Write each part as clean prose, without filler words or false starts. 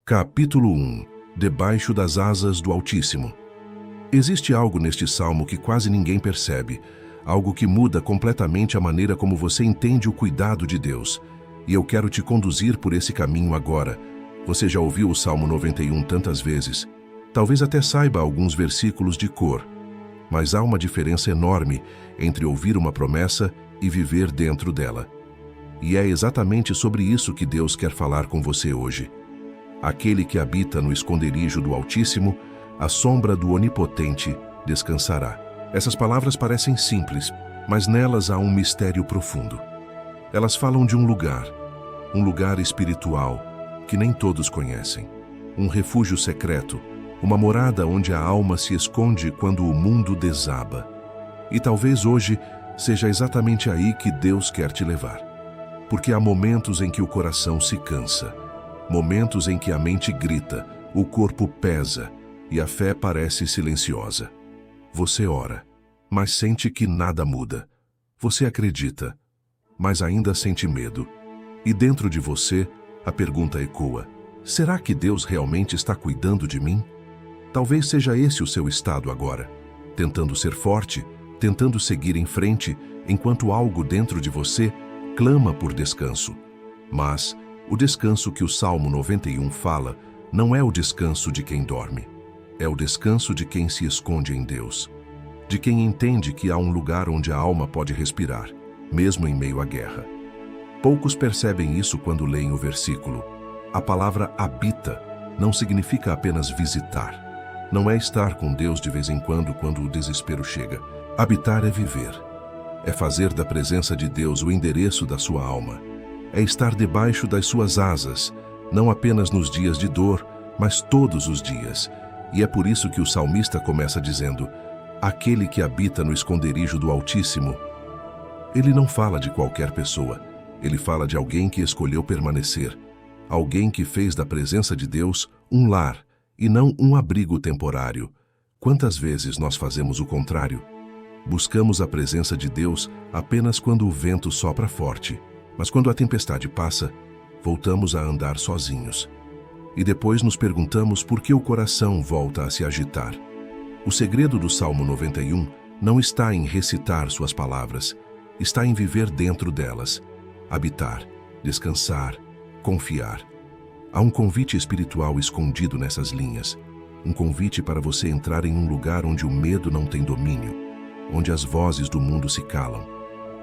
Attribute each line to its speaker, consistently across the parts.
Speaker 1: Capítulo 1. Debaixo das asas do Altíssimo. Existe algo neste salmo que quase ninguém percebe, algo que muda completamente a maneira como você entende o cuidado de Deus. E eu quero te conduzir por esse caminho agora. Você já ouviu o Salmo 91 tantas vezes. Talvez até saiba alguns versículos de cor. Mas há uma diferença enorme entre ouvir uma promessa e viver dentro dela. E é exatamente sobre isso que Deus quer falar com você hoje. Aquele que habita no esconderijo do Altíssimo, à sombra do Onipotente, descansará. Essas palavras parecem simples, mas nelas há um mistério profundo. Elas falam de um lugar espiritual, que nem todos conhecem. Um refúgio secreto, uma morada onde a alma se esconde quando o mundo desaba. E talvez hoje seja exatamente aí que Deus quer te levar. Porque há momentos em que o coração se cansa, momentos em que a mente grita, o corpo pesa e a fé parece silenciosa. Você ora, mas sente que nada muda. Você acredita, mas ainda sente medo. E dentro de você, a pergunta ecoa: será que Deus realmente está cuidando de mim? Talvez seja esse o seu estado agora, tentando ser forte, tentando seguir em frente, enquanto algo dentro de você clama por descanso. Mas o descanso que o Salmo 91 fala não é o descanso de quem dorme. É o descanso de quem se esconde em Deus. De quem entende que há um lugar onde a alma pode respirar, mesmo em meio à guerra. Poucos percebem isso quando leem o versículo. A palavra habita não significa apenas visitar. Não é estar com Deus de vez em quando o desespero chega. Habitar é viver. É fazer da presença de Deus o endereço da sua alma. É estar debaixo das suas asas, não apenas nos dias de dor, mas todos os dias. E é por isso que o salmista começa dizendo: aquele que habita no esconderijo do Altíssimo. Ele não fala de qualquer pessoa, ele fala de alguém que escolheu permanecer, alguém que fez da presença de Deus um lar e não um abrigo temporário. Quantas vezes nós fazemos o contrário? Buscamos a presença de Deus apenas quando o vento sopra forte. Mas quando a tempestade passa, voltamos a andar sozinhos. E depois nos perguntamos por que o coração volta a se agitar. O segredo do Salmo 91 não está em recitar suas palavras, está em viver dentro delas, habitar, descansar, confiar. Há um convite espiritual escondido nessas linhas, um convite para você entrar em um lugar onde o medo não tem domínio, onde as vozes do mundo se calam,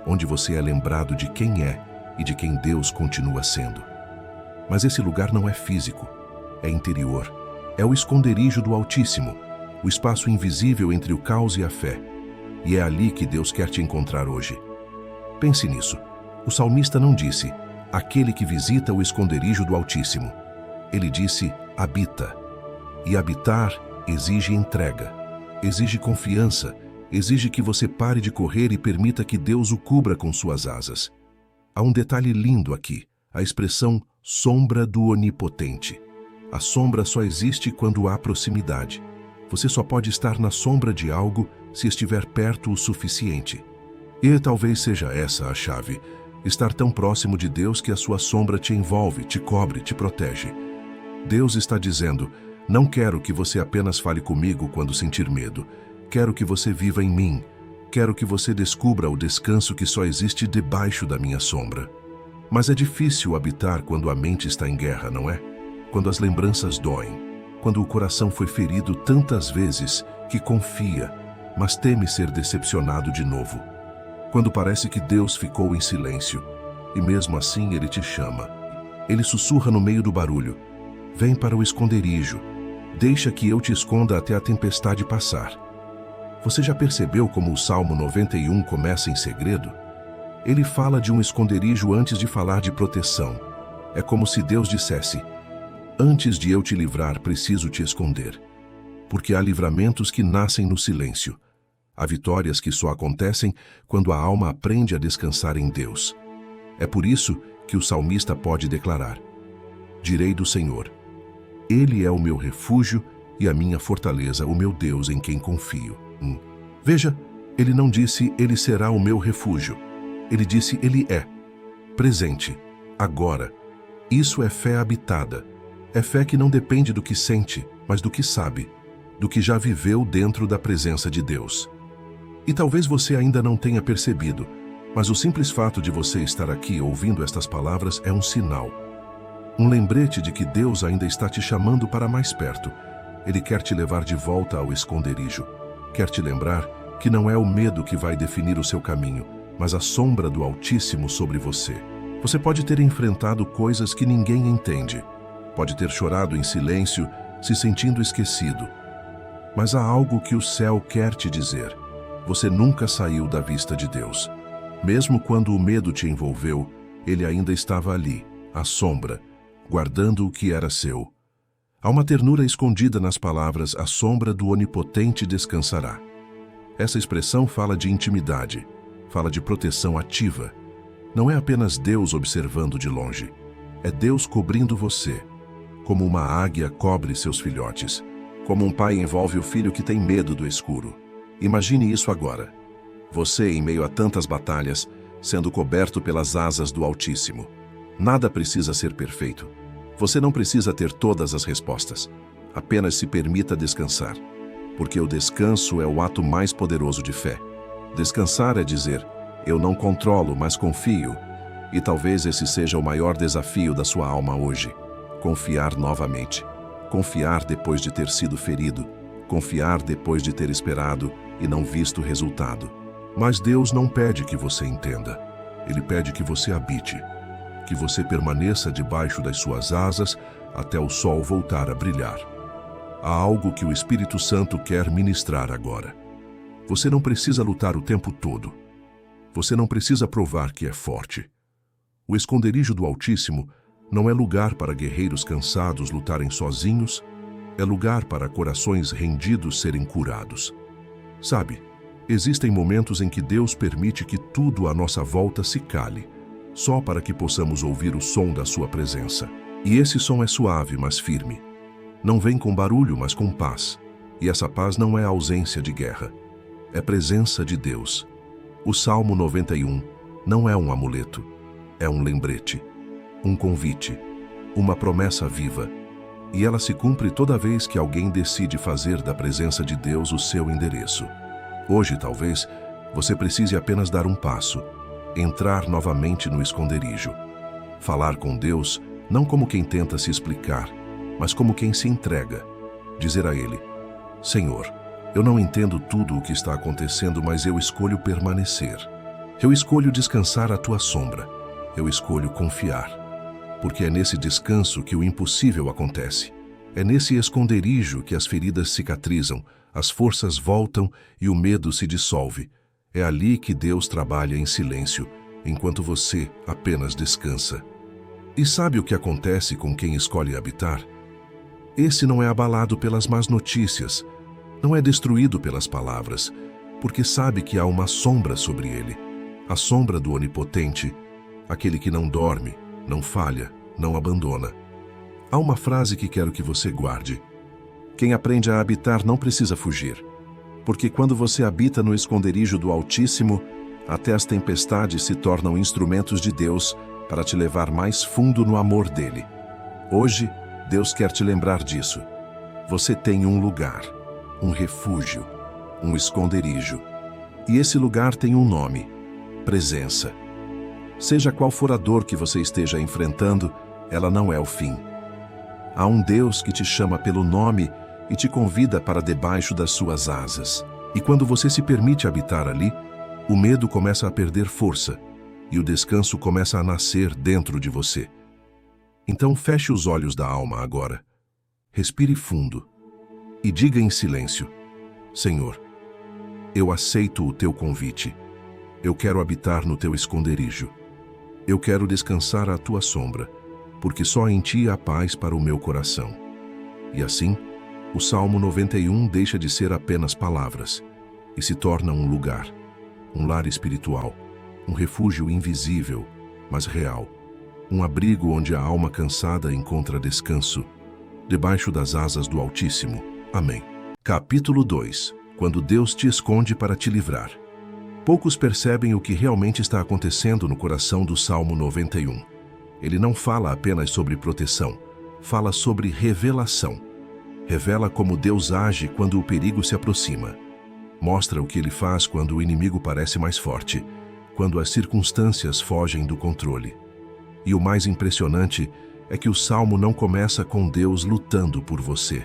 Speaker 1: onde você é lembrado de quem é e de quem Deus continua sendo. Mas esse lugar não é físico, é interior. É o esconderijo do Altíssimo, o espaço invisível entre o caos e a fé. E é ali que Deus quer te encontrar hoje. Pense nisso. O salmista não disse, aquele que visita o esconderijo do Altíssimo. Ele disse, habita. E habitar exige entrega, exige confiança, exige que você pare de correr e permita que Deus o cubra com suas asas. Há um detalhe lindo aqui, a expressão sombra do Onipotente. A sombra só existe quando há proximidade. Você só pode estar na sombra de algo se estiver perto o suficiente. E talvez seja essa a chave, estar tão próximo de Deus que a sua sombra te envolve, te cobre, te protege. Deus está dizendo, não quero que você apenas fale comigo quando sentir medo. Quero que você viva em mim. Quero que você descubra o descanso que só existe debaixo da minha sombra. Mas é difícil habitar quando a mente está em guerra, não é? Quando as lembranças doem, quando o coração foi ferido tantas vezes que confia, mas teme ser decepcionado de novo. Quando parece que Deus ficou em silêncio, e mesmo assim Ele te chama. Ele sussurra no meio do barulho. Vem para o esconderijo. Deixa que eu te esconda até a tempestade passar. Você já percebeu como o Salmo 91 começa em segredo? Ele fala de um esconderijo antes de falar de proteção. É como se Deus dissesse, antes de eu te livrar, preciso te esconder. Porque há livramentos que nascem no silêncio. Há vitórias que só acontecem quando a alma aprende a descansar em Deus. É por isso que o salmista pode declarar, direi do Senhor, Ele é o meu refúgio e a minha fortaleza, o meu Deus em quem confio. Veja, ele não disse, ele será o meu refúgio. Ele disse, ele é. Presente, agora. Isso é fé habitada. É fé que não depende do que sente, mas do que sabe, do que já viveu dentro da presença de Deus. E talvez você ainda não tenha percebido, mas o simples fato de você estar aqui ouvindo estas palavras é um sinal. Um lembrete de que Deus ainda está te chamando para mais perto. Ele quer te levar de volta ao esconderijo. Quer te lembrar que não é o medo que vai definir o seu caminho, mas a sombra do Altíssimo sobre você. Você pode ter enfrentado coisas que ninguém entende. Pode ter chorado em silêncio, se sentindo esquecido. Mas há algo que o céu quer te dizer. Você nunca saiu da vista de Deus. Mesmo quando o medo te envolveu, Ele ainda estava ali, à sombra, guardando o que era seu. Há uma ternura escondida nas palavras "a sombra do Onipotente descansará". Essa expressão fala de intimidade, fala de proteção ativa. Não é apenas Deus observando de longe. É Deus cobrindo você, como uma águia cobre seus filhotes, como um pai envolve o filho que tem medo do escuro. Imagine isso agora. Você, em meio a tantas batalhas, sendo coberto pelas asas do Altíssimo. Nada precisa ser perfeito. Você não precisa ter todas as respostas. Apenas se permita descansar, porque o descanso é o ato mais poderoso de fé. Descansar é dizer, eu não controlo, mas confio. E talvez esse seja o maior desafio da sua alma hoje. Confiar novamente. Confiar depois de ter sido ferido. Confiar depois de ter esperado e não visto resultado. Mas Deus não pede que você entenda. Ele pede que você habite. Que você permaneça debaixo das suas asas até o sol voltar a brilhar. Há algo que o Espírito Santo quer ministrar agora. Você não precisa lutar o tempo todo. Você não precisa provar que é forte. O esconderijo do Altíssimo não é lugar para guerreiros cansados lutarem sozinhos, é lugar para corações rendidos serem curados. Sabe, existem momentos em que Deus permite que tudo à nossa volta se cale, só para que possamos ouvir o som da sua presença. E esse som é suave, mas firme. Não vem com barulho, mas com paz. E essa paz não é ausência de guerra. É presença de Deus. O Salmo 91 não é um amuleto. É um lembrete, um convite, uma promessa viva. E ela se cumpre toda vez que alguém decide fazer da presença de Deus o seu endereço. Hoje, talvez, você precise apenas dar um passo, entrar novamente no esconderijo. Falar com Deus não como quem tenta se explicar, mas como quem se entrega. Dizer a Ele, Senhor, eu não entendo tudo o que está acontecendo, mas eu escolho permanecer. Eu escolho descansar à tua sombra. Eu escolho confiar. Porque é nesse descanso que o impossível acontece. É nesse esconderijo que as feridas cicatrizam, as forças voltam e o medo se dissolve. É ali que Deus trabalha em silêncio, enquanto você apenas descansa. E sabe o que acontece com quem escolhe habitar? Esse não é abalado pelas más notícias, não é destruído pelas palavras, porque sabe que há uma sombra sobre ele, a sombra do Onipotente, aquele que não dorme, não falha, não abandona. Há uma frase que quero que você guarde. Quem aprende a habitar não precisa fugir, porque quando você habita no esconderijo do Altíssimo, até as tempestades se tornam instrumentos de Deus para te levar mais fundo no amor dele. Hoje, Deus quer te lembrar disso. Você tem um lugar, um refúgio, um esconderijo. E esse lugar tem um nome: presença. Seja qual for a dor que você esteja enfrentando, ela não é o fim. Há um Deus que te chama pelo nome e te convida para debaixo das suas asas. E quando você se permite habitar ali, o medo começa a perder força e o descanso começa a nascer dentro de você. Então feche os olhos da alma agora, respire fundo e diga em silêncio, Senhor, eu aceito o teu convite. Eu quero habitar no teu esconderijo. Eu quero descansar à tua sombra, porque só em ti há paz para o meu coração. E assim, o Salmo 91 deixa de ser apenas palavras e se torna um lugar, um lar espiritual, um refúgio invisível, mas real, um abrigo onde a alma cansada encontra descanso, debaixo das asas do Altíssimo. Amém. Capítulo 2. Quando Deus te esconde para te livrar. Poucos percebem o que realmente está acontecendo no coração do Salmo 91. Ele não fala apenas sobre proteção, fala sobre revelação. Revela como Deus age quando o perigo se aproxima. Mostra o que ele faz quando o inimigo parece mais forte, quando as circunstâncias fogem do controle. E o mais impressionante é que o Salmo não começa com Deus lutando por você.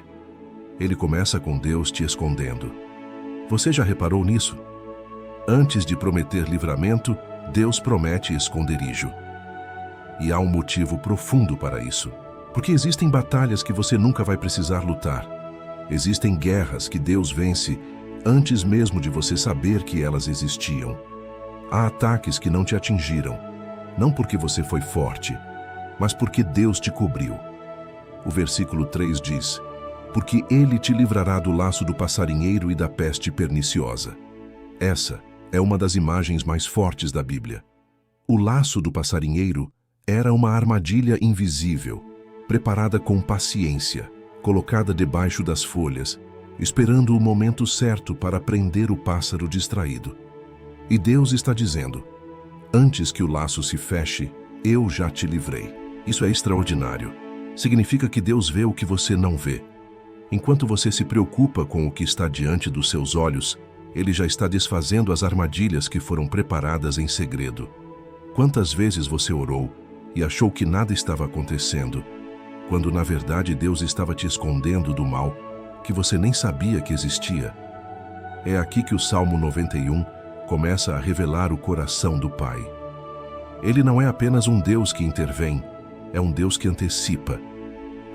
Speaker 1: Ele começa com Deus te escondendo. Você já reparou nisso? Antes de prometer livramento, Deus promete esconderijo. E há um motivo profundo para isso. Porque existem batalhas que você nunca vai precisar lutar. Existem guerras que Deus vence antes mesmo de você saber que elas existiam. Há ataques que não te atingiram, não porque você foi forte, mas porque Deus te cobriu. O versículo 3 diz: porque ele te livrará do laço do passarinheiro e da peste perniciosa. Essa é uma das imagens mais fortes da Bíblia. O laço do passarinheiro era uma armadilha invisível, preparada com paciência, colocada debaixo das folhas, esperando o momento certo para prender o pássaro distraído. E Deus está dizendo: antes que o laço se feche, eu já te livrei. Isso é extraordinário. Significa que Deus vê o que você não vê. Enquanto você se preocupa com o que está diante dos seus olhos, Ele já está desfazendo as armadilhas que foram preparadas em segredo. Quantas vezes você orou e achou que nada estava acontecendo, quando na verdade Deus estava te escondendo do mal que você nem sabia que existia? É aqui que o Salmo 91 começa a revelar o coração do Pai. Ele não é apenas um Deus que intervém, é um Deus que antecipa.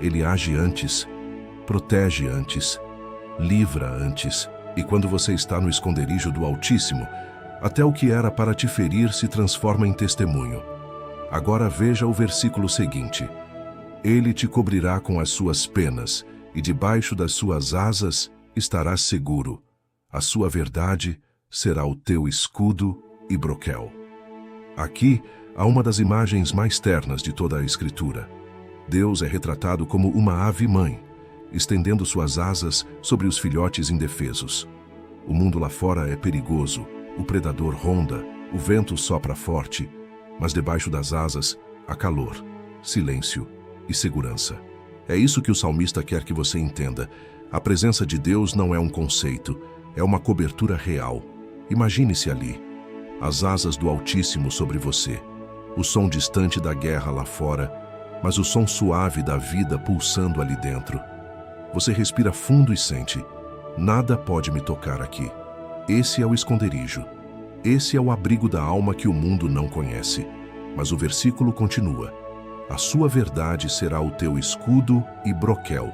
Speaker 1: Ele age antes, protege antes, livra antes, e quando você está no esconderijo do Altíssimo, até o que era para te ferir se transforma em testemunho. Agora veja o versículo seguinte: ele te cobrirá com as suas penas, e debaixo das suas asas estarás seguro. A sua verdade será o teu escudo e broquel. Aqui há uma das imagens mais ternas de toda a Escritura. Deus é retratado como uma ave-mãe, estendendo suas asas sobre os filhotes indefesos. O mundo lá fora é perigoso, o predador ronda, o vento sopra forte, mas debaixo das asas há calor, silêncio e segurança. É isso que o salmista quer que você entenda. A presença de Deus não é um conceito, é uma cobertura real. Imagine-se ali, as asas do Altíssimo sobre você, o som distante da guerra lá fora, mas o som suave da vida pulsando ali dentro. Você respira fundo e sente: nada pode me tocar aqui. Esse é o esconderijo. Esse é o abrigo da alma que o mundo não conhece. Mas o versículo continua: a sua verdade será o teu escudo e broquel.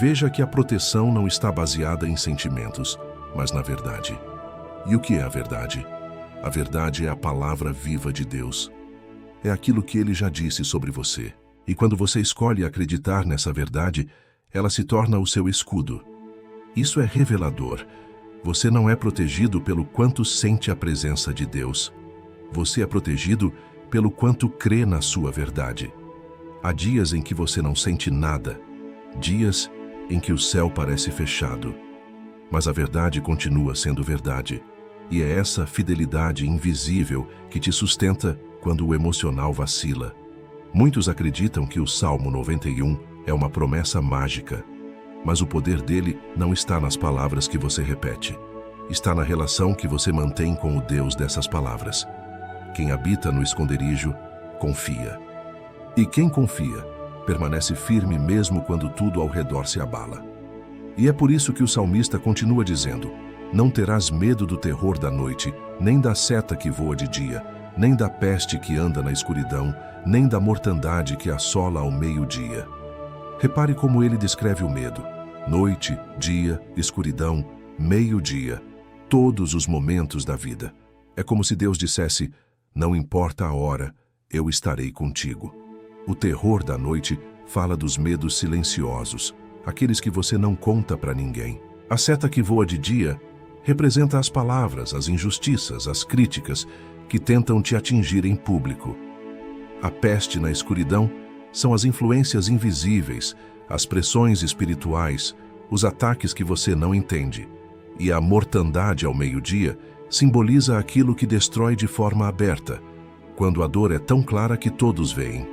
Speaker 1: Veja que a proteção não está baseada em sentimentos, mas na verdade. E o que é a verdade? A verdade é a palavra viva de Deus. É aquilo que Ele já disse sobre você. E quando você escolhe acreditar nessa verdade, ela se torna o seu escudo. Isso é revelador. Você não é protegido pelo quanto sente a presença de Deus. Você é protegido pelo quanto crê na sua verdade. Há dias em que você não sente nada, dias em que o céu parece fechado. Mas a verdade continua sendo verdade. E é essa fidelidade invisível que te sustenta quando o emocional vacila. Muitos acreditam que o Salmo 91 é uma promessa mágica, mas o poder dele não está nas palavras que você repete. Está na relação que você mantém com o Deus dessas palavras. Quem habita no esconderijo, confia. E quem confia, permanece firme mesmo quando tudo ao redor se abala. E é por isso que o salmista continua dizendo: não terás medo do terror da noite, nem da seta que voa de dia, nem da peste que anda na escuridão, nem da mortandade que assola ao meio-dia. Repare como ele descreve o medo: noite, dia, escuridão, meio-dia, todos os momentos da vida. É como se Deus dissesse: não importa a hora, eu estarei contigo. O terror da noite fala dos medos silenciosos, aqueles que você não conta para ninguém. A seta que voa de dia representa as palavras, as injustiças, as críticas que tentam te atingir em público. A peste na escuridão são as influências invisíveis, as pressões espirituais, os ataques que você não entende. E a mortandade ao meio-dia simboliza aquilo que destrói de forma aberta, quando a dor é tão clara que todos veem.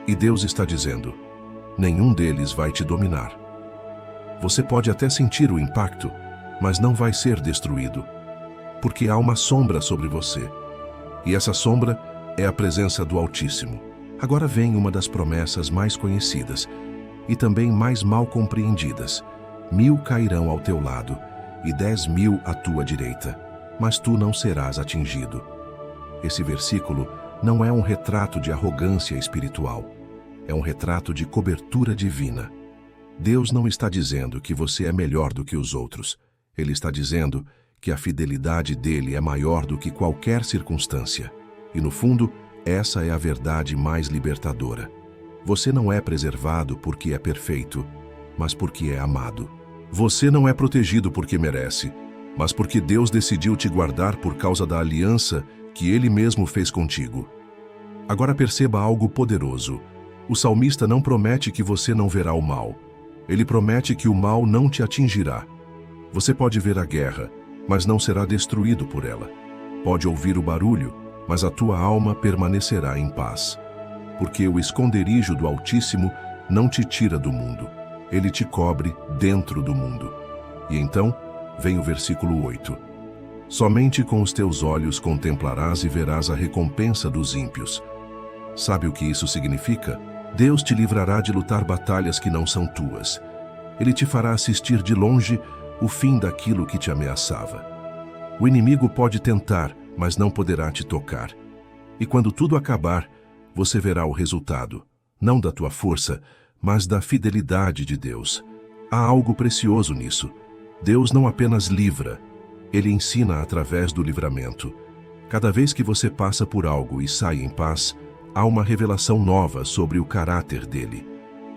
Speaker 1: E Deus está dizendo: nenhum deles vai te dominar. Você pode até sentir o impacto, mas não vai ser destruído, porque há uma sombra sobre você. E essa sombra é a presença do Altíssimo. Agora vem uma das promessas mais conhecidas e também mais mal compreendidas. 1000 cairão ao teu lado e 10.000 à tua direita, mas tu não serás atingido. Esse versículo não é um retrato de arrogância espiritual, é um retrato de cobertura divina. Deus não está dizendo que você é melhor do que os outros. Ele está dizendo que a fidelidade dele é maior do que qualquer circunstância. E no fundo, essa é a verdade mais libertadora. Você não é preservado porque é perfeito, mas porque é amado. Você não é protegido porque merece, mas porque Deus decidiu te guardar por causa da aliança que Ele mesmo fez contigo. Agora perceba algo poderoso. O salmista não promete que você não verá o mal. Ele promete que o mal não te atingirá. Você pode ver a guerra, mas não será destruído por ela. Pode ouvir o barulho, mas a tua alma permanecerá em paz. Porque o esconderijo do Altíssimo não te tira do mundo. Ele te cobre dentro do mundo. E então, vem o versículo 8. Somente com os teus olhos contemplarás e verás a recompensa dos ímpios. Sabe o que isso significa? Deus te livrará de lutar batalhas que não são tuas. Ele te fará assistir de longe o fim daquilo que te ameaçava. O inimigo pode tentar, mas não poderá te tocar. E quando tudo acabar, você verá o resultado, não da tua força, mas da fidelidade de Deus. Há algo precioso nisso. Deus não apenas livra, Ele ensina através do livramento. Cada vez que você passa por algo e sai em paz, há uma revelação nova sobre o caráter dele.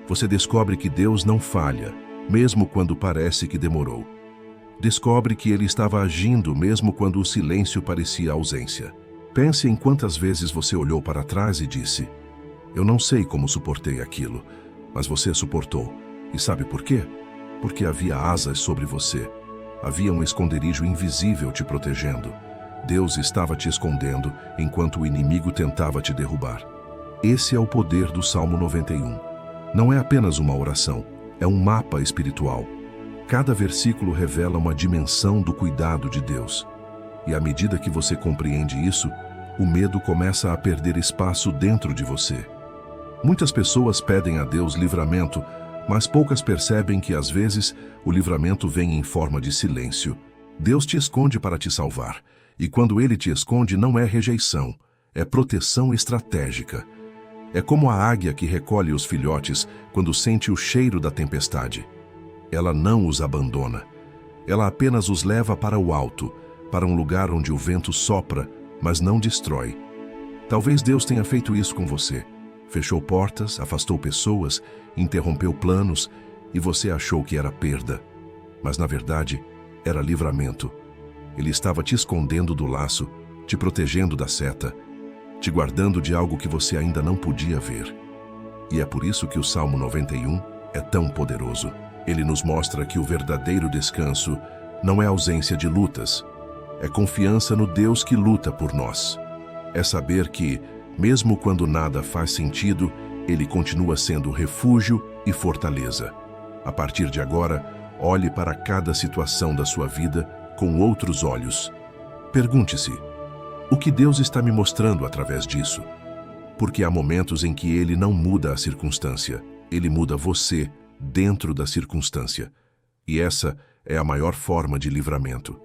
Speaker 1: Você descobre que Deus não falha, mesmo quando parece que demorou. Descobre que Ele estava agindo mesmo quando o silêncio parecia ausência. Pense em quantas vezes você olhou para trás e disse: eu não sei como suportei aquilo, mas você suportou. E sabe por quê? Porque havia asas sobre você. Havia um esconderijo invisível te protegendo. Deus estava te escondendo enquanto o inimigo tentava te derrubar. Esse é o poder do Salmo 91. Não é apenas uma oração, é um mapa espiritual. Cada versículo revela uma dimensão do cuidado de Deus. E à medida que você compreende isso, o medo começa a perder espaço dentro de você. Muitas pessoas pedem a Deus livramento, mas poucas percebem que às vezes o livramento vem em forma de silêncio. Deus te esconde para te salvar, e quando Ele te esconde não é rejeição, é proteção estratégica. É como a águia que recolhe os filhotes quando sente o cheiro da tempestade. Ela não os abandona. Ela apenas os leva para o alto, para um lugar onde o vento sopra, mas não destrói. Talvez Deus tenha feito isso com você. Fechou portas, afastou pessoas, interrompeu planos e você achou que era perda. Mas na verdade, era livramento. Ele estava te escondendo do laço, te protegendo da seta, te guardando de algo que você ainda não podia ver. E é por isso que o Salmo 91 é tão poderoso. Ele nos mostra que o verdadeiro descanso não é ausência de lutas, é confiança no Deus que luta por nós. É saber que, mesmo quando nada faz sentido, Ele continua sendo refúgio e fortaleza. A partir de agora, olhe para cada situação da sua vida com outros olhos. Pergunte-se: o que Deus está me mostrando através disso? Porque há momentos em que Ele não muda a circunstância, Ele muda você dentro da circunstância. E essa é a maior forma de livramento.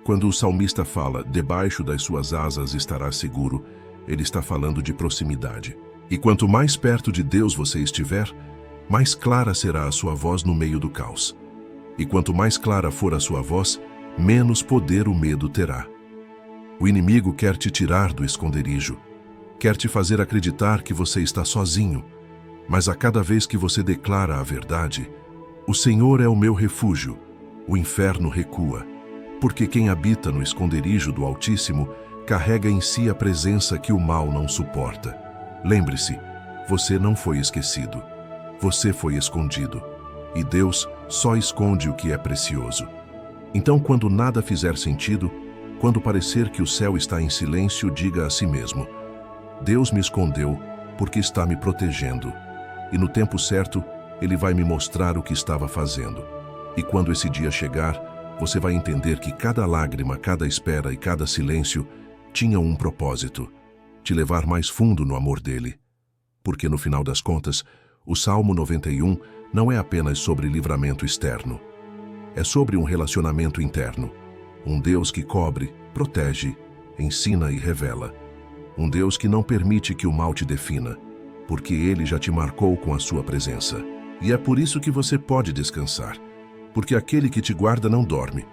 Speaker 1: Quando o salmista fala, debaixo das suas asas estará seguro, ele está falando de proximidade. E quanto mais perto de Deus você estiver, mais clara será a sua voz no meio do caos. E quanto mais clara for a sua voz, menos poder o medo terá. O inimigo quer te tirar do esconderijo, quer te fazer acreditar que você está sozinho, mas a cada vez que você declara a verdade, o Senhor é o meu refúgio, o inferno recua, porque quem habita no esconderijo do Altíssimo carrega em si a presença que o mal não suporta. Lembre-se, você não foi esquecido, você foi escondido, e Deus só esconde o que é precioso. Então, quando nada fizer sentido, quando parecer que o céu está em silêncio, diga a si mesmo: Deus me escondeu porque está me protegendo. e no tempo certo, Ele vai me mostrar o que estava fazendo. E quando esse dia chegar, você vai entender que cada lágrima, cada espera e cada silêncio tinham um propósito: te levar mais fundo no amor dele. Porque no final das contas, o Salmo 91 não é apenas sobre livramento externo. É sobre um relacionamento interno. Um Deus que cobre, protege, ensina e revela. Um Deus que não permite que o mal te defina, porque Ele já te marcou com a sua presença. E é por isso que você pode descansar, porque aquele que te guarda não dorme.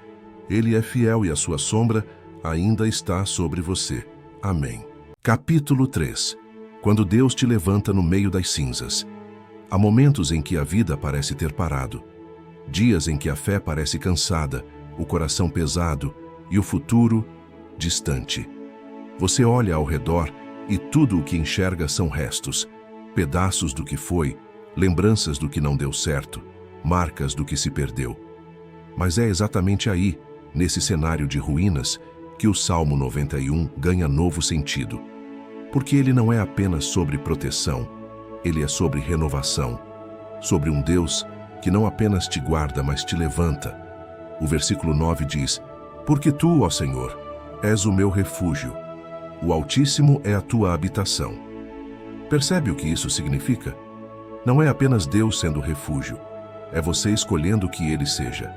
Speaker 1: Ele é fiel e a sua sombra ainda está sobre você. Amém. Capítulo 3. Quando Deus te levanta no meio das cinzas. Há momentos em que a vida parece ter parado. Dias em que a fé parece cansada, o coração pesado e o futuro distante. Você olha ao redor e tudo o que enxerga são restos, pedaços do que foi, lembranças do que não deu certo, marcas do que se perdeu. Mas é exatamente aí, nesse cenário de ruínas, que o Salmo 91 ganha novo sentido. Porque ele não é apenas sobre proteção, ele é sobre renovação, sobre um Deus que não apenas te guarda, mas te levanta. O versículo 9 diz: porque tu, ó Senhor, és o meu refúgio. O Altíssimo é a tua habitação. Percebe o que isso significa? Não é apenas Deus sendo refúgio, é você escolhendo que Ele seja.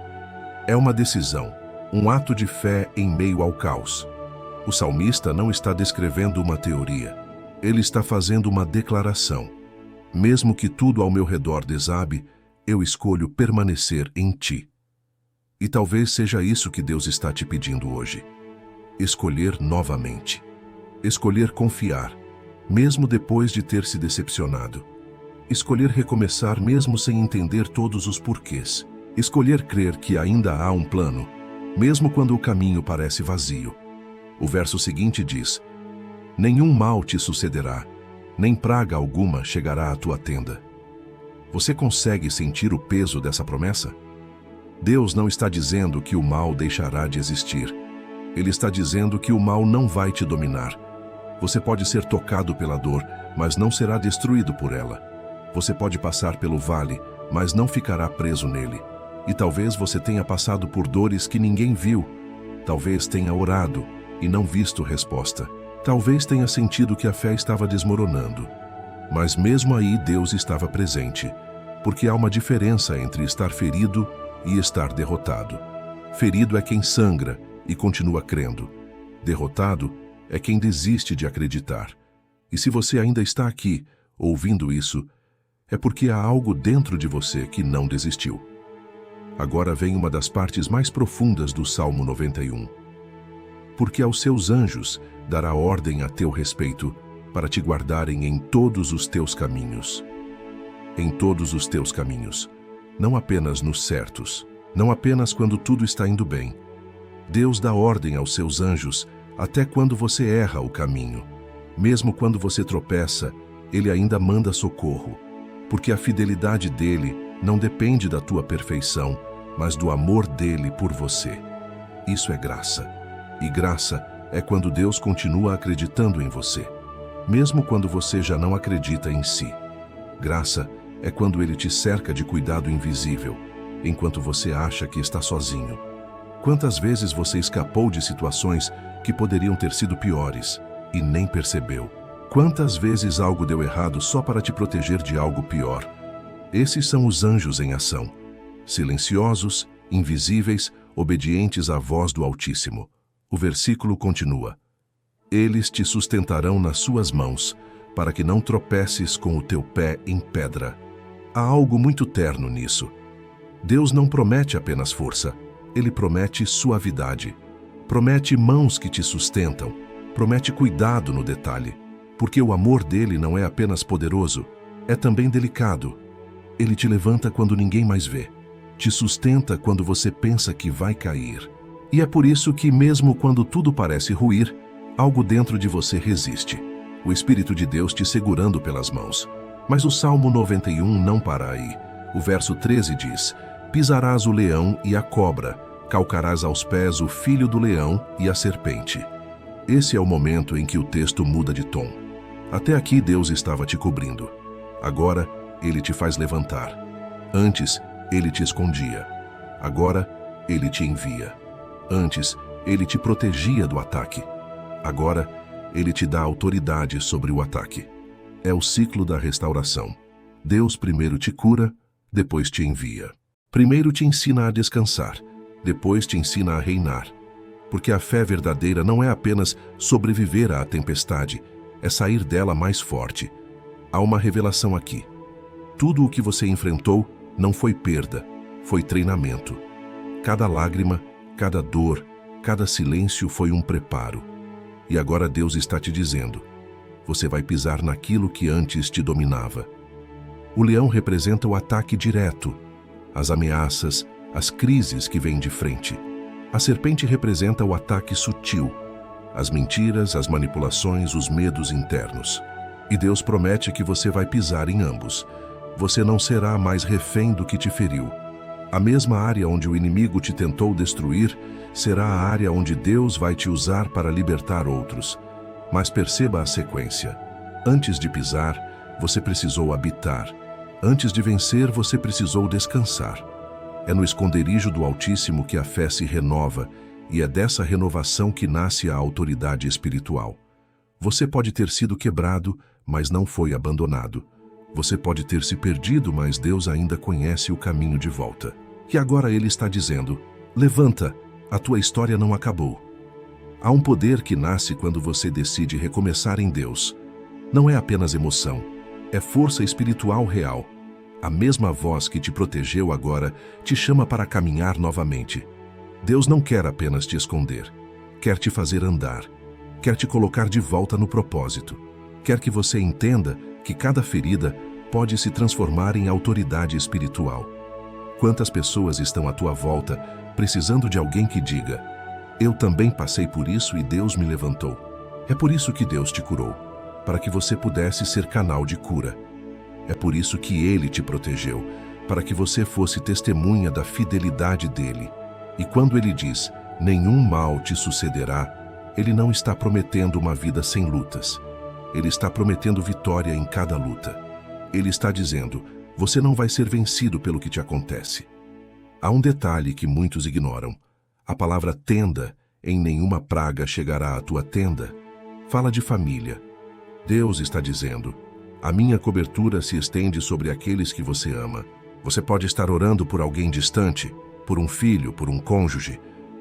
Speaker 1: É uma decisão, um ato de fé em meio ao caos. O salmista não está descrevendo uma teoria, ele está fazendo uma declaração. Mesmo que tudo ao meu redor desabe, eu escolho permanecer em ti. E talvez seja isso que Deus está te pedindo hoje. Escolher novamente. Escolher confiar, mesmo depois de ter se decepcionado. Escolher recomeçar mesmo sem entender todos os porquês. Escolher crer que ainda há um plano, mesmo quando o caminho parece vazio. O verso seguinte diz: nenhum mal te sucederá, nem praga alguma chegará à tua tenda. Você consegue sentir o peso dessa promessa? Deus não está dizendo que o mal deixará de existir. Ele está dizendo que o mal não vai te dominar. Você pode ser tocado pela dor, mas não será destruído por ela. Você pode passar pelo vale, mas não ficará preso nele. E talvez você tenha passado por dores que ninguém viu. Talvez tenha orado e não visto resposta. Talvez tenha sentido que a fé estava desmoronando. Mas mesmo aí Deus estava presente, porque há uma diferença entre estar ferido e estar derrotado. Ferido é quem sangra e continua crendo. Derrotado é quem desiste de acreditar. E se você ainda está aqui, ouvindo isso, é porque há algo dentro de você que não desistiu. Agora vem uma das partes mais profundas do Salmo 91. Porque aos seus anjos dará ordem a teu respeito, para te guardarem em todos os teus caminhos. Em todos os teus caminhos, não apenas nos certos, não apenas quando tudo está indo bem. Deus dá ordem aos seus anjos até quando você erra o caminho. Mesmo quando você tropeça, Ele ainda manda socorro, porque a fidelidade dele não depende da tua perfeição, mas do amor dele por você. Isso é graça. E graça é quando Deus continua acreditando em você, mesmo quando você já não acredita em si. Graça é quando Ele te cerca de cuidado invisível, enquanto você acha que está sozinho. Quantas vezes você escapou de situações que poderiam ter sido piores e nem percebeu? Quantas vezes algo deu errado só para te proteger de algo pior? Esses são os anjos em ação, silenciosos, invisíveis, obedientes à voz do Altíssimo. O versículo continua: eles te sustentarão nas suas mãos, para que não tropeces com o teu pé em pedra. Há algo muito terno nisso. Deus não promete apenas força, Ele promete suavidade. Promete mãos que te sustentam, promete cuidado no detalhe, porque o amor dele não é apenas poderoso, é também delicado. Ele te levanta quando ninguém mais vê, te sustenta quando você pensa que vai cair. E é por isso que, mesmo quando tudo parece ruir, algo dentro de você resiste. O Espírito de Deus te segurando pelas mãos. Mas o Salmo 91 não para aí. O verso 13 diz: pisarás o leão e a cobra, calcarás aos pés o filho do leão e a serpente. Esse é o momento em que o texto muda de tom. Até aqui Deus estava te cobrindo. Agora, ele te faz levantar. Antes, ele te escondia. Agora, ele te envia. Antes, ele te protegia do ataque. Agora, ele te dá autoridade sobre o ataque. É o ciclo da restauração. Deus primeiro te cura, depois te envia. Primeiro te ensina a descansar, depois te ensina a reinar. Porque a fé verdadeira não é apenas sobreviver à tempestade, é sair dela mais forte. Há uma revelação aqui. Tudo o que você enfrentou não foi perda, foi treinamento. Cada lágrima, cada dor, cada silêncio foi um preparo. E agora Deus está te dizendo: você vai pisar naquilo que antes te dominava. O leão representa o ataque direto, as ameaças, as crises que vêm de frente. A serpente representa o ataque sutil, as mentiras, as manipulações, os medos internos. E Deus promete que você vai pisar em ambos. Você não será mais refém do que te feriu. A mesma área onde o inimigo te tentou destruir será a área onde Deus vai te usar para libertar outros. Mas perceba a sequência. Antes de pisar, você precisou habitar. Antes de vencer, você precisou descansar. É no esconderijo do Altíssimo que a fé se renova, e é dessa renovação que nasce a autoridade espiritual. Você pode ter sido quebrado, mas não foi abandonado. Você pode ter se perdido, mas Deus ainda conhece o caminho de volta. E agora Ele está dizendo: levanta, a tua história não acabou. Há um poder que nasce quando você decide recomeçar em Deus. Não é apenas emoção, é força espiritual real. A mesma voz que te protegeu agora te chama para caminhar novamente. Deus não quer apenas te esconder, quer te fazer andar, quer te colocar de volta no propósito. Quer que você entenda que cada ferida pode se transformar em autoridade espiritual. Quantas pessoas estão à tua volta precisando de alguém que diga: eu também passei por isso e Deus me levantou. É por isso que Deus te curou, para que você pudesse ser canal de cura. É por isso que Ele te protegeu, para que você fosse testemunha da fidelidade dEle. E quando Ele diz: nenhum mal te sucederá, Ele não está prometendo uma vida sem lutas. Ele está prometendo vitória em cada luta. Ele está dizendo: você não vai ser vencido pelo que te acontece. Há um detalhe que muitos ignoram. A palavra tenda, em nenhuma praga chegará à tua tenda, fala de família. Deus está dizendo: a minha cobertura se estende sobre aqueles que você ama. Você pode estar orando por alguém distante, por um filho, por um cônjuge,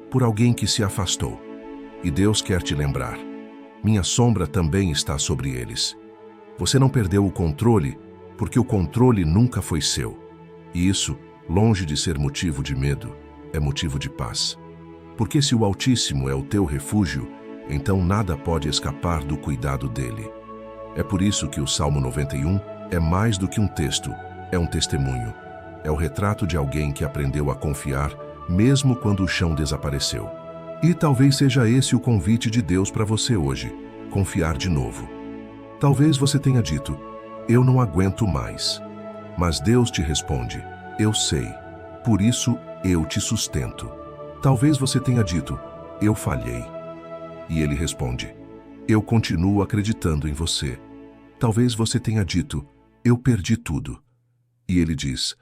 Speaker 1: por alguém que se afastou. E Deus quer te lembrar: minha sombra também está sobre eles. Você não perdeu o controle, porque o controle nunca foi seu. E isso, longe de ser motivo de medo, é motivo de paz. Porque se o Altíssimo é o teu refúgio, então nada pode escapar do cuidado dele. É por isso que o Salmo 91 é mais do que um texto, é um testemunho. É o retrato de alguém que aprendeu a confiar, mesmo quando o chão desapareceu. E talvez seja esse o convite de Deus para você hoje: confiar de novo. Talvez você tenha dito: eu não aguento mais. Mas Deus te responde: eu sei, por isso eu te sustento. Talvez você tenha dito: eu falhei. E Ele responde: eu continuo acreditando em você. Talvez você tenha dito: eu perdi tudo. E Ele diz: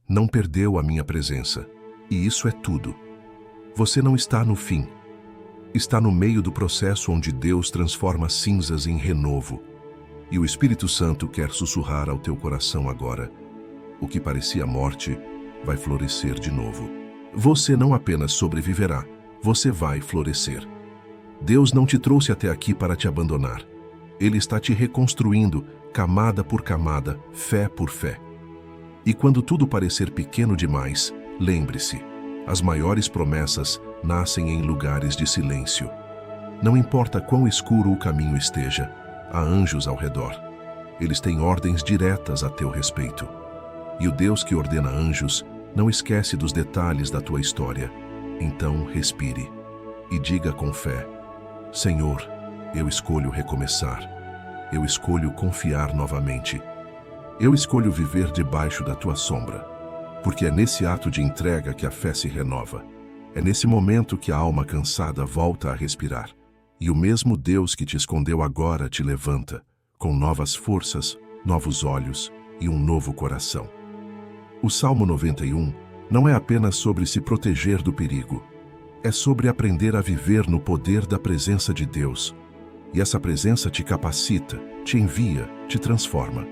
Speaker 1: não perdeu a minha presença. E isso é tudo. Você não está no fim. Está no meio do processo onde Deus transforma cinzas em renovo. E o Espírito Santo quer sussurrar ao teu coração agora: o que parecia morte vai florescer de novo. Você não apenas sobreviverá, você vai florescer. Deus não te trouxe até aqui para te abandonar. Ele está te reconstruindo, camada por camada, fé por fé. E quando tudo parecer pequeno demais, lembre-se: as maiores promessas nascem em lugares de silêncio. Não importa quão escuro o caminho esteja, há anjos ao redor. Eles têm ordens diretas a teu respeito. E o Deus que ordena anjos não esquece dos detalhes da tua história. Então respire e diga com fé: Senhor, eu escolho recomeçar. Eu escolho confiar novamente. Eu escolho viver debaixo da tua sombra. Porque é nesse ato de entrega que a fé se renova. É nesse momento que a alma cansada volta a respirar. E o mesmo Deus que te escondeu agora te levanta, com novas forças, novos olhos e um novo coração. O Salmo 91 não é apenas sobre se proteger do perigo. É sobre aprender a viver no poder da presença de Deus. E essa presença te capacita, te envia, te transforma.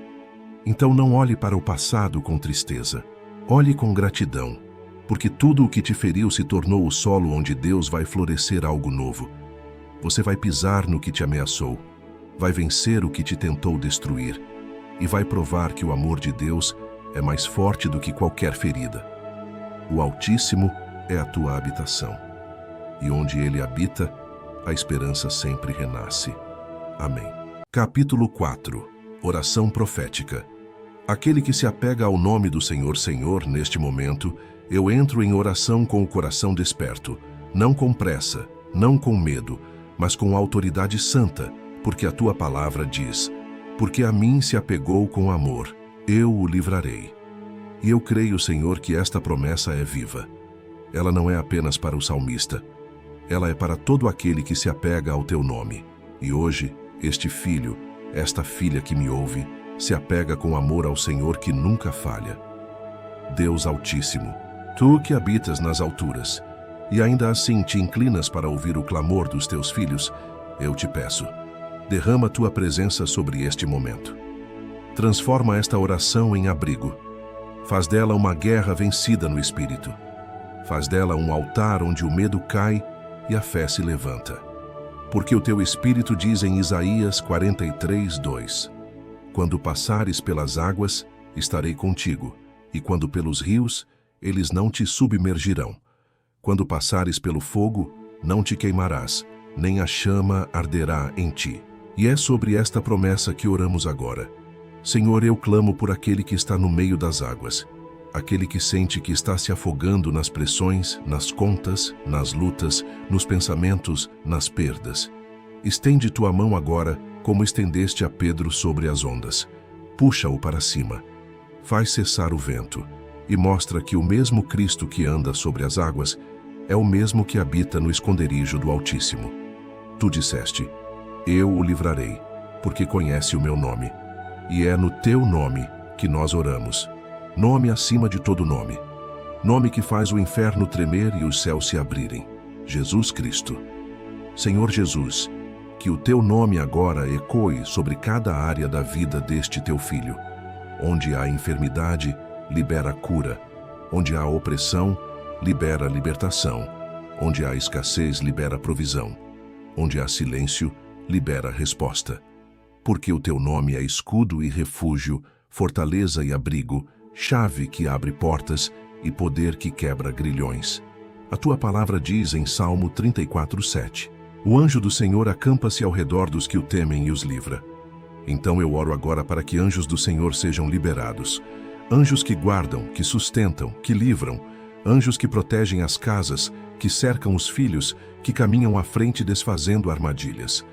Speaker 1: Então não olhe para o passado com tristeza. Olhe com gratidão, porque tudo o que te feriu se tornou o solo onde Deus vai florescer algo novo. Você vai pisar no que te ameaçou, vai vencer o que te tentou destruir e vai provar que o amor de Deus é mais forte do que qualquer ferida. O Altíssimo é a tua habitação, e onde Ele habita, a esperança sempre renasce. Amém. Capítulo 4. Oração profética. Aquele que se apega ao nome do Senhor, Senhor, neste momento, eu entro em oração com o coração desperto, não com pressa, não com medo, mas com autoridade santa, porque a tua palavra diz: porque a mim se apegou com amor, eu o livrarei. E eu creio, Senhor, que esta promessa é viva. Ela não é apenas para o salmista. Ela é para todo aquele que se apega ao teu nome. E hoje, este filho, esta filha que me ouve, se apega com amor ao Senhor que nunca falha. Deus Altíssimo, tu que habitas nas alturas, e ainda assim te inclinas para ouvir o clamor dos teus filhos, eu te peço, derrama tua presença sobre este momento. Transforma esta oração em abrigo. Faz dela uma guerra vencida no Espírito. Faz dela um altar onde o medo cai e a fé se levanta. Porque o teu Espírito diz em Isaías 43:2: quando passares pelas águas, estarei contigo, e quando pelos rios, eles não te submergirão. Quando passares pelo fogo, não te queimarás, nem a chama arderá em ti. E é sobre esta promessa que oramos agora. Senhor, eu clamo por aquele que está no meio das águas, aquele que sente que está se afogando nas pressões, nas contas, nas lutas, nos pensamentos, nas perdas. Estende tua mão agora, como estendeste a Pedro sobre as ondas. Puxa-o para cima. Faz cessar o vento e mostra que o mesmo Cristo que anda sobre as águas é o mesmo que habita no esconderijo do Altíssimo. Tu disseste: eu o livrarei, porque conhece o meu nome. E é no teu nome que nós oramos. Nome acima de todo nome. Nome que faz o inferno tremer e os céus se abrirem. Jesus Cristo. Senhor Jesus, que o teu nome agora ecoe sobre cada área da vida deste teu filho. Onde há enfermidade, libera cura. Onde há opressão, libera libertação. Onde há escassez, libera provisão. Onde há silêncio, libera resposta. Porque o teu nome é escudo e refúgio, fortaleza e abrigo, chave que abre portas e poder que quebra grilhões. A tua palavra diz em Salmo 34:7: o anjo do Senhor acampa-se ao redor dos que o temem e os livra. Então eu oro agora para que anjos do Senhor sejam liberados. Anjos que guardam, que sustentam, que livram. Anjos que protegem as casas, que cercam os filhos, que caminham à frente desfazendo armadilhas.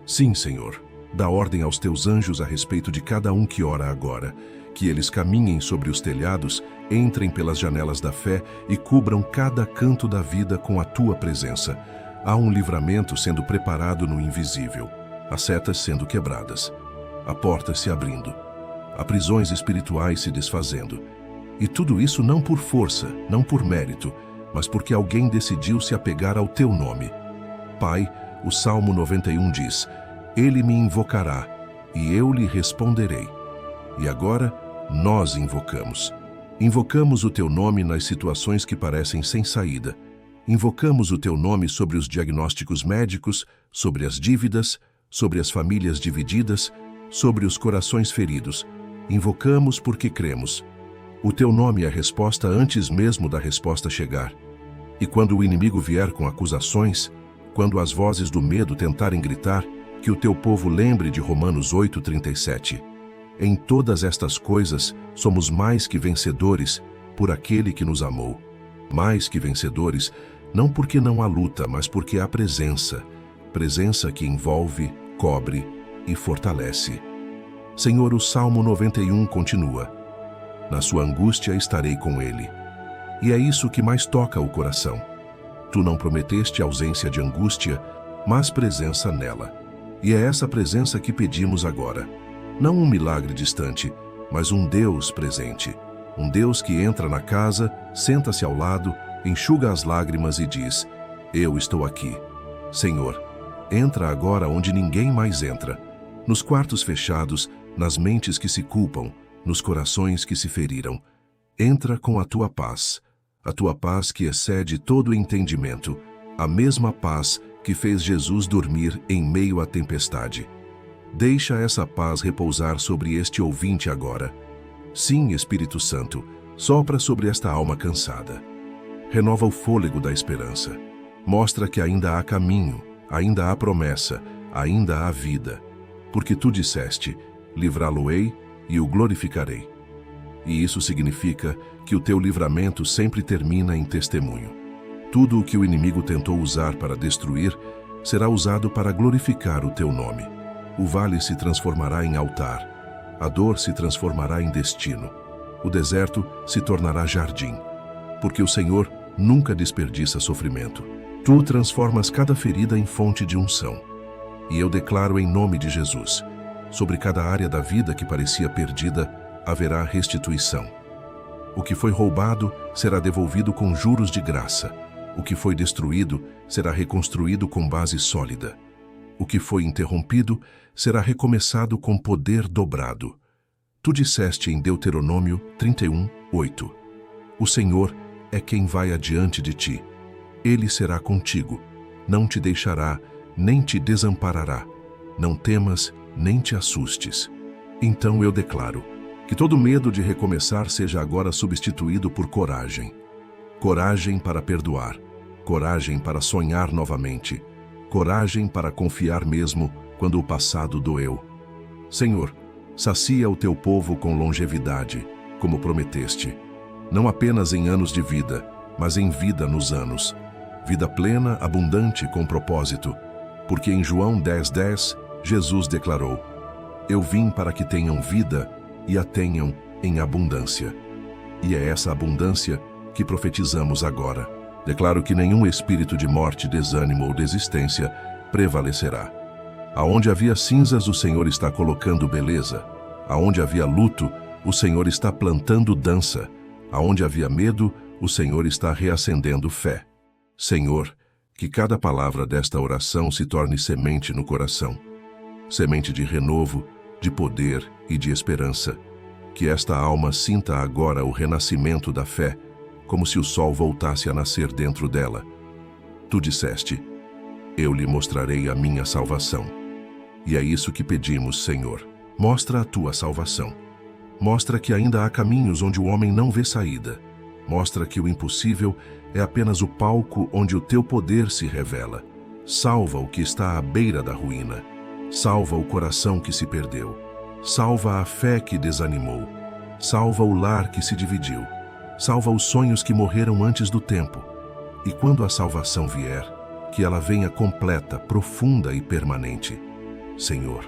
Speaker 1: Sim, Senhor. Dá ordem aos teus anjos a respeito de cada um que ora agora, que eles caminhem sobre os telhados, entrem pelas janelas da fé e cubram cada canto da vida com a tua presença. Há um livramento sendo preparado no invisível, as setas sendo quebradas, a porta se abrindo, há prisões espirituais se desfazendo. E tudo isso não por força, não por mérito, mas porque alguém decidiu se apegar ao teu nome. Pai, o Salmo 91 diz: ele me invocará, e eu lhe responderei. E agora, nós invocamos. Invocamos o teu nome nas situações que parecem sem saída. Invocamos o teu nome sobre os diagnósticos médicos, sobre as dívidas, sobre as famílias divididas, sobre os corações feridos. Invocamos porque cremos. O teu nome é a resposta antes mesmo da resposta chegar. E quando o inimigo vier com acusações, quando as vozes do medo tentarem gritar, que o teu povo lembre de Romanos 8:37. Em todas estas coisas, somos mais que vencedores por aquele que nos amou. Mais que vencedores, não porque não há luta, mas porque há presença. Presença que envolve, cobre e fortalece. Senhor, o Salmo 91 continua: na sua angústia estarei com ele. E é isso que mais toca o coração. Tu não prometeste ausência de angústia, mas presença nela. E é essa presença que pedimos agora. Não um milagre distante, mas um Deus presente. Um Deus que entra na casa, senta-se ao lado, enxuga as lágrimas e diz: eu estou aqui. Senhor, entra agora onde ninguém mais entra, nos quartos fechados, nas mentes que se culpam, nos corações que se feriram. Entra com a tua paz que excede todo entendimento, a mesma paz que fez Jesus dormir em meio à tempestade. Deixa essa paz repousar sobre este ouvinte agora. Sim, Espírito Santo, sopra sobre esta alma cansada. Renova o fôlego da esperança. Mostra que ainda há caminho, ainda há promessa, ainda há vida. Porque tu disseste: livrá-lo-ei e o glorificarei. E isso significa que o teu livramento sempre termina em testemunho. Tudo o que o inimigo tentou usar para destruir será usado para glorificar o teu nome. O vale se transformará em altar, a dor se transformará em destino, o deserto se tornará jardim, porque o Senhor nunca desperdiça sofrimento. Tu transformas cada ferida em fonte de unção. E eu declaro em nome de Jesus: sobre cada área da vida que parecia perdida, haverá restituição. O que foi roubado será devolvido com juros de graça. O que foi destruído será reconstruído com base sólida. O que foi interrompido será recomeçado com poder dobrado. Tu disseste em Deuteronômio 31:8: o Senhor é quem vai adiante de ti. Ele será contigo, não te deixará, nem te desamparará. Não temas, nem te assustes. Então eu declaro que todo medo de recomeçar seja agora substituído por coragem. Coragem para perdoar, coragem para sonhar novamente, coragem para confiar mesmo quando o passado doeu. Senhor, sacia o teu povo com longevidade, como prometeste, não apenas em anos de vida, mas em vida nos anos. Vida plena, abundante, com propósito, porque em João 10:10, Jesus declarou: eu vim para que tenham vida e a tenham em abundância. E é essa abundância que profetizamos agora. Declaro que nenhum espírito de morte, desânimo ou desistência prevalecerá. Aonde havia cinzas, o Senhor está colocando beleza. Aonde havia luto, o Senhor está plantando dança. Aonde havia medo, o Senhor está reacendendo fé. Senhor, que cada palavra desta oração se torne semente no coração. Semente de renovo, de poder e de esperança. Que esta alma sinta agora o renascimento da fé, como se o sol voltasse a nascer dentro dela. Tu disseste: eu lhe mostrarei a minha salvação. E é isso que pedimos, Senhor. Mostra a tua salvação. Mostra que ainda há caminhos onde o homem não vê saída. Mostra que o impossível é apenas o palco onde o teu poder se revela. Salva o que está à beira da ruína. Salva o coração que se perdeu. Salva a fé que desanimou. Salva o lar que se dividiu. Salva os sonhos que morreram antes do tempo. E quando a salvação vier, que ela venha completa, profunda e permanente. Senhor,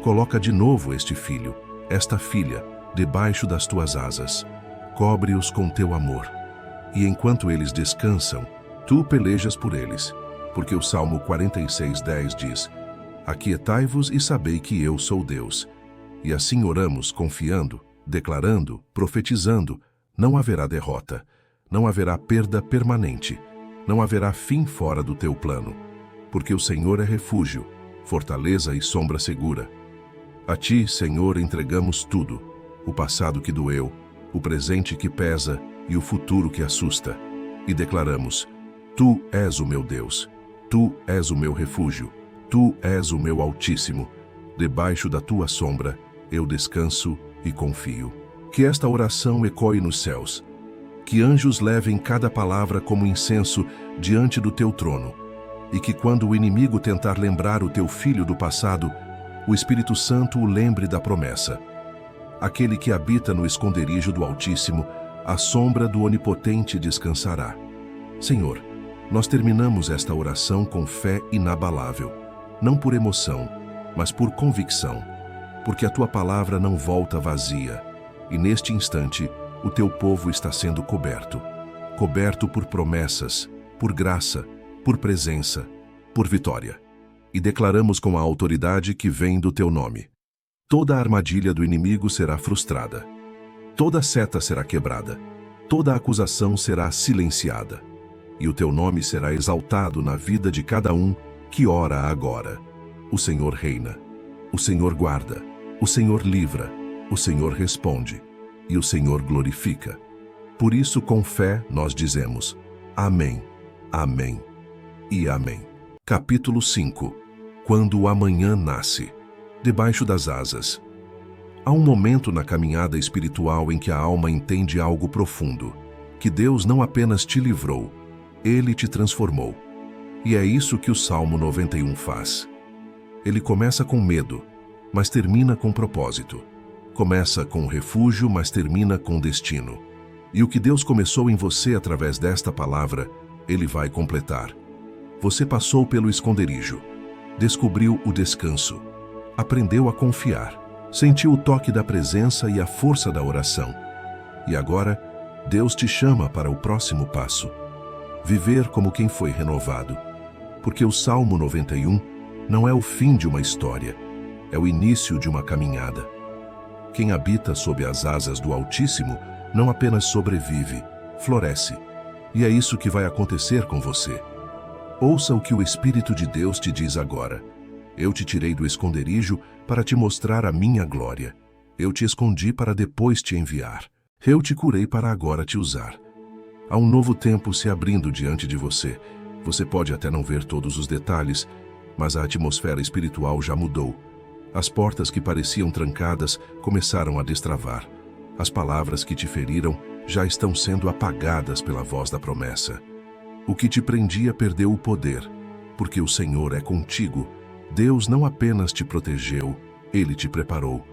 Speaker 1: coloca de novo este filho, esta filha, debaixo das tuas asas. Cobre-os com teu amor. E enquanto eles descansam, tu pelejas por eles. Porque o Salmo 46:10 diz: aquietai-vos e sabei que eu sou Deus. E assim oramos confiando, declarando, profetizando: não haverá derrota, não haverá perda permanente, não haverá fim fora do teu plano. Porque o Senhor é refúgio, fortaleza e sombra segura. A ti, Senhor, entregamos tudo: o passado que doeu, o presente que pesa e o futuro que assusta. E declaramos: tu és o meu Deus, tu és o meu refúgio, tu és o meu Altíssimo. Debaixo da tua sombra eu descanso e confio. Que esta oração ecoe nos céus. Que anjos levem cada palavra como incenso diante do teu trono. E que quando o inimigo tentar lembrar o teu filho do passado, o Espírito Santo o lembre da promessa. Aquele que habita no esconderijo do Altíssimo, à sombra do Onipotente descansará. Senhor, nós terminamos esta oração com fé inabalável, não por emoção, mas por convicção, porque a tua palavra não volta vazia, e neste instante o teu povo está sendo coberto, coberto por promessas, por graça, por presença, por vitória. E declaramos com a autoridade que vem do teu nome: Toda a armadilha do inimigo será frustrada. Toda seta será quebrada. Toda acusação será silenciada. E o teu nome será exaltado na vida de cada um que ora agora. O Senhor reina. O Senhor guarda. O Senhor livra. O Senhor responde. E o Senhor glorifica. Por isso, com fé, nós dizemos: Amém, Amém e Amém. Capítulo 5. Quando o amanhã nasce. Debaixo das asas. Há um momento na caminhada espiritual em que a alma entende algo profundo, que Deus não apenas te livrou, Ele te transformou. E é isso que o Salmo 91 faz. Ele começa com medo, mas termina com propósito. Começa com refúgio, mas termina com destino. E o que Deus começou em você através desta palavra, Ele vai completar. Você passou pelo esconderijo, descobriu o descanso, aprendeu a confiar, sentiu o toque da presença e a força da oração. E agora, Deus te chama para o próximo passo. Viver como quem foi renovado. Porque o Salmo 91 não é o fim de uma história, é o início de uma caminhada. Quem habita sob as asas do Altíssimo não apenas sobrevive, floresce. E é isso que vai acontecer com você. Ouça o que o Espírito de Deus te diz agora. Eu te tirei do esconderijo para te mostrar a minha glória. Eu te escondi para depois te enviar. Eu te curei para agora te usar. Há um novo tempo se abrindo diante de você. Você pode até não ver todos os detalhes, mas a atmosfera espiritual já mudou. As portas que pareciam trancadas começaram a destravar. As palavras que te feriram já estão sendo apagadas pela voz da promessa. O que te prendia perdeu o poder, porque o Senhor é contigo. Deus não apenas te protegeu, Ele te preparou.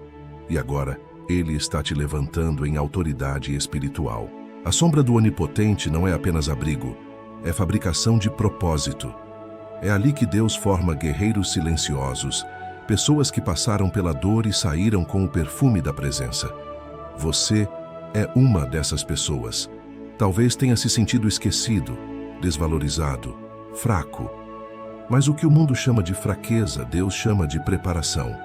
Speaker 1: E agora, Ele está te levantando em autoridade espiritual. A sombra do Onipotente não é apenas abrigo, é fabricação de propósito. É ali que Deus forma guerreiros silenciosos, pessoas que passaram pela dor e saíram com o perfume da presença. Você é uma dessas pessoas. Talvez tenha se sentido esquecido, desvalorizado, fraco. Mas o que o mundo chama de fraqueza, Deus chama de preparação.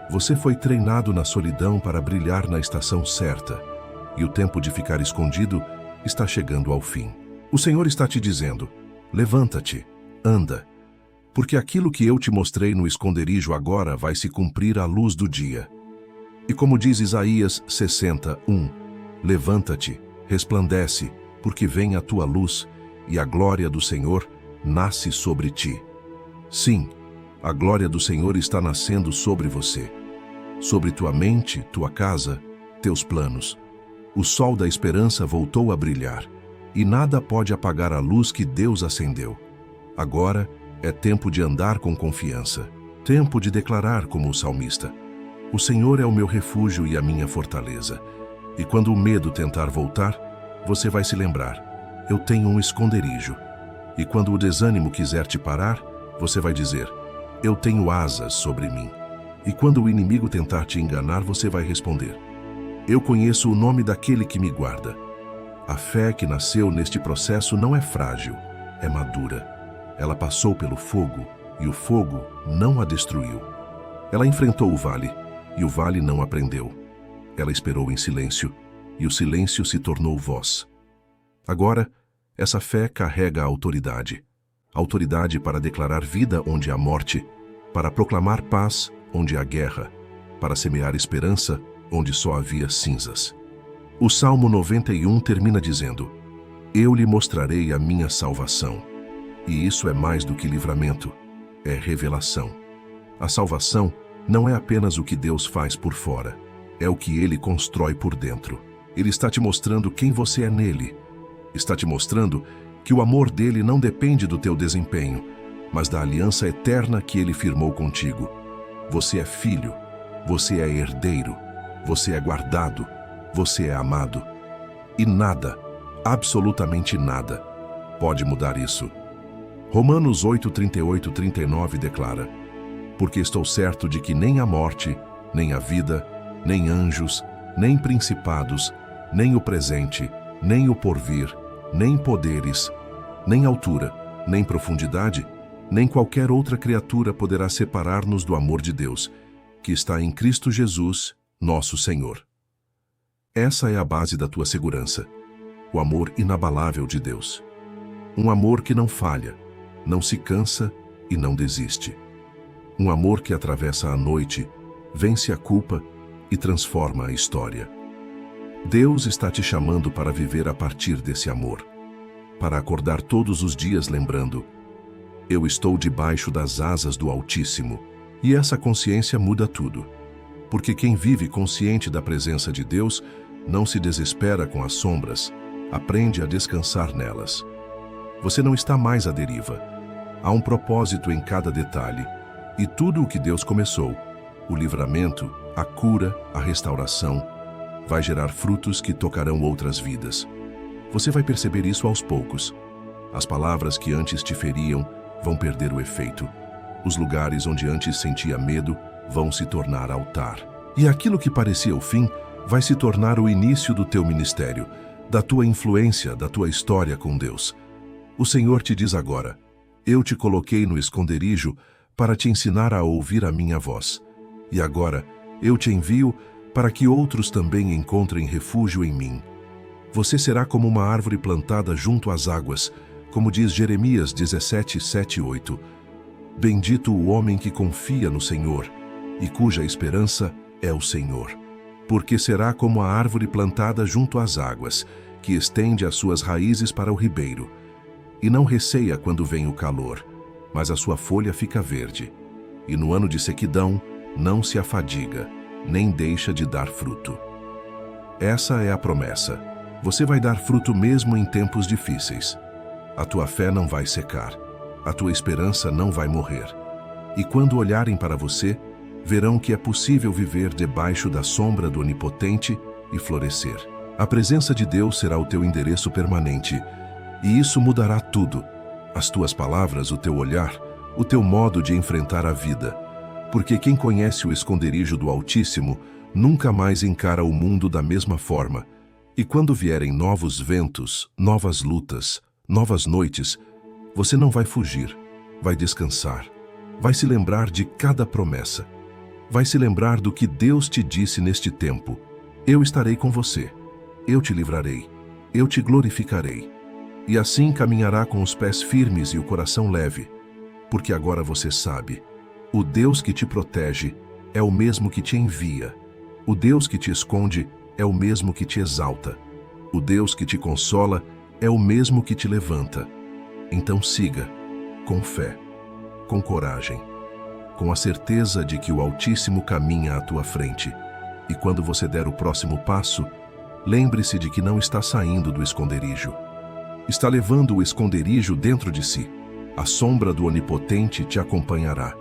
Speaker 1: Você foi treinado na solidão para brilhar na estação certa, e o tempo de ficar escondido está chegando ao fim. O Senhor está te dizendo: levanta-te, anda, porque aquilo que eu te mostrei no esconderijo agora vai se cumprir à luz do dia. E como diz Isaías 60:1, levanta-te, resplandece, porque vem a tua luz, e a glória do Senhor nasce sobre ti. Sim, a glória do Senhor está nascendo sobre você, sobre tua mente, tua casa, teus planos. O sol da esperança voltou a brilhar, e nada pode apagar a luz que Deus acendeu. Agora é tempo de andar com confiança, tempo de declarar como o salmista: o Senhor é o meu refúgio e a minha fortaleza. E quando o medo tentar voltar, você vai se lembrar: eu tenho um esconderijo. E quando o desânimo quiser te parar, você vai dizer: eu tenho asas sobre mim. E quando o inimigo tentar te enganar, você vai responder: eu conheço o nome daquele que me guarda. A fé que nasceu neste processo não é frágil, é madura. Ela passou pelo fogo, e o fogo não a destruiu. Ela enfrentou o vale, e o vale não a prendeu. Ela esperou em silêncio, e o silêncio se tornou voz. Agora, essa fé carrega a autoridade. Autoridade para declarar vida onde há morte, para proclamar paz onde há guerra, para semear esperança onde só havia cinzas. O Salmo 91 termina dizendo: eu lhe mostrarei a minha salvação. E isso é mais do que livramento, é revelação. A salvação não é apenas o que Deus faz por fora, é o que Ele constrói por dentro. Ele está te mostrando quem você é nele. Está te mostrando que o amor dele não depende do teu desempenho, mas da aliança eterna que ele firmou contigo. Você é filho, você é herdeiro, você é guardado, você é amado. E nada, absolutamente nada, pode mudar isso. Romanos 8:38-39 declara: porque estou certo de que nem a morte, nem a vida, nem anjos, nem principados, nem o presente, nem o porvir, nem poderes, nem altura, nem profundidade, nem qualquer outra criatura poderá separar-nos do amor de Deus, que está em Cristo Jesus, nosso Senhor. Essa é a base da tua segurança, o amor inabalável de Deus. Um amor que não falha, não se cansa e não desiste. Um amor que atravessa a noite, vence a culpa e transforma a história. Deus está te chamando para viver a partir desse amor, para acordar todos os dias lembrando: eu estou debaixo das asas do Altíssimo. E essa consciência muda tudo, porque quem vive consciente da presença de Deus não se desespera com as sombras, aprende a descansar nelas. Você não está mais à deriva. Há um propósito em cada detalhe, e tudo o que Deus começou, o livramento, a cura, a restauração, vai gerar frutos que tocarão outras vidas. Você vai perceber isso aos poucos. As palavras que antes te feriam vão perder o efeito. Os lugares onde antes sentia medo vão se tornar altar. E aquilo que parecia o fim vai se tornar o início do teu ministério, da tua influência, da tua história com Deus. O Senhor te diz agora: eu te coloquei no esconderijo para te ensinar a ouvir a minha voz. E agora eu te envio para que outros também encontrem refúgio em mim. Você será como uma árvore plantada junto às águas, como diz Jeremias 17, 7 e 8. Bendito o homem que confia no Senhor e cuja esperança é o Senhor. Porque será como a árvore plantada junto às águas, que estende as suas raízes para o ribeiro. E não receia quando vem o calor, mas a sua folha fica verde. E no ano de sequidão não se afadiga, nem deixa de dar fruto. Essa é a promessa. Você vai dar fruto mesmo em tempos difíceis. A tua fé não vai secar. A tua esperança não vai morrer. E quando olharem para você, verão que é possível viver debaixo da sombra do Onipotente e florescer. A presença de Deus será o teu endereço permanente, e isso mudará tudo. As tuas palavras, o teu olhar, o teu modo de enfrentar a vida. Porque quem conhece o esconderijo do Altíssimo nunca mais encara o mundo da mesma forma. E quando vierem novos ventos, novas lutas, novas noites, você não vai fugir, vai descansar, vai se lembrar de cada promessa, vai se lembrar do que Deus te disse neste tempo: eu estarei com você, eu te livrarei, eu te glorificarei. E assim caminhará com os pés firmes e o coração leve, porque agora você sabe, o Deus que te protege é o mesmo que te envia, o Deus que te esconde é o mesmo que te exalta, o Deus que te consola é o mesmo que te levanta. Então siga, com fé, com coragem, com a certeza de que o Altíssimo caminha à tua frente. E quando você der o próximo passo, lembre-se de que não está saindo do esconderijo. Está levando o esconderijo dentro de si. A sombra do Onipotente te acompanhará.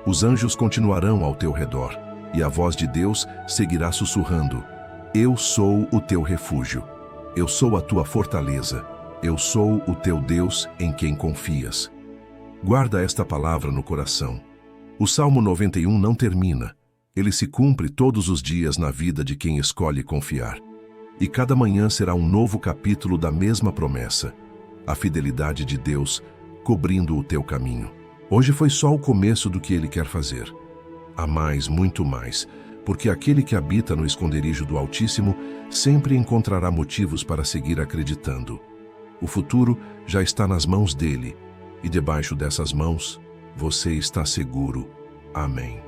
Speaker 1: Os anjos continuarão ao teu redor, e a voz de Deus seguirá sussurrando: eu sou o teu refúgio, eu sou a tua fortaleza. Eu sou o teu Deus em quem confias. Guarda esta palavra no coração. O Salmo 91 não termina. Ele se cumpre todos os dias na vida de quem escolhe confiar. E cada manhã será um novo capítulo da mesma promessa. A fidelidade de Deus cobrindo o teu caminho. Hoje foi só o começo do que Ele quer fazer. Há mais, muito mais, porque aquele que habita no esconderijo do Altíssimo sempre encontrará motivos para seguir acreditando. O futuro já está nas mãos dele, e debaixo dessas mãos, você está seguro. Amém.